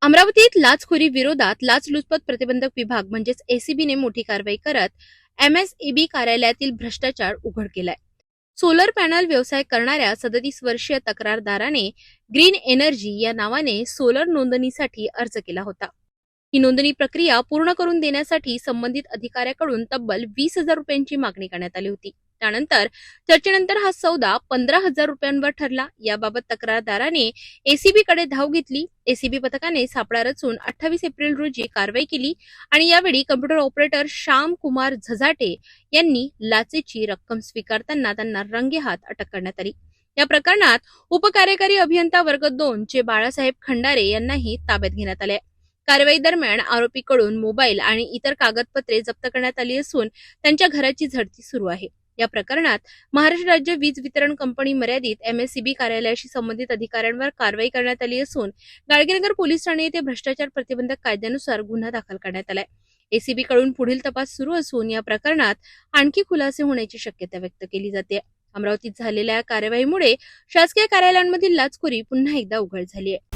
अमरावतीत लाचखोरी विरोधात लाचलुचपत प्रतिबंधक विभाग म्हणजेच एसीबीने मोठी कारवाई करत एमएसईबी कार्यालयातील भ्रष्टाचार उघड केलाय। सोलर पॅनल व्यवसाय करणाऱ्या 37 वर्षीय तक्रारदाराने ग्रीन एनर्जी या नावाने सोलर नोंदणीसाठी अर्ज केला होता। ही नोंदणी प्रक्रिया पूर्ण करून देण्यासाठी संबंधित अधिकाऱ्याकडून तब्बल 20,000 रुपयांची मागणी करण्यात आली होती। त्यानंतर चर्चेनंतर हा सौदा 15,000 रुपयांवर ठरला। याबाबत तक्रारदाराने एसीबी कडे धाव घेतली। एसीबी पथकाने सापळा रचून 28 एप्रिल रोजी कारवाई केली आणि यावेळी कम्प्युटर ऑपरेटर श्याम कुमार झजाटे यांनी लाचेची रक्कम स्वीकारताना त्यांना रंगेहात अटक करण्यात आली। या प्रकरणात उपकार्यकारी अभियंता वर्ग 2 चे बाळासाहेब खंडारे यांनाही ताब्यात घेण्यात आले। कारवाई दरम्यान आरोपीकडून मोबाईल आणि इतर कागदपत्रे जप्त करण्यात आली असून त्यांच्या घराची झडती सुरू आहे। या प्रकरणात महाराष्ट्र राज्य वीज वितरण कंपनी मर्यादित एमएसईबी कार्यालयाशी संबंधित अधिकाऱ्यांवर कारवाई करण्यात आली असून गाडगेनगर पोलीस ठाणे येथे भ्रष्टाचार प्रतिबंधक कायद्यानुसार गुन्हा दाखल करण्यात आलाय। एसीबी कडून पुढील तपास सुरू असून या प्रकरणात आणखी खुलासे होण्याची शक्यता व्यक्त केली जाते। अमरावतीत झालेल्या कारवाईमुळे शासकीय कार्यालयांमधील लाचखोरी पुन्हा एकदा उघड झाली आहे।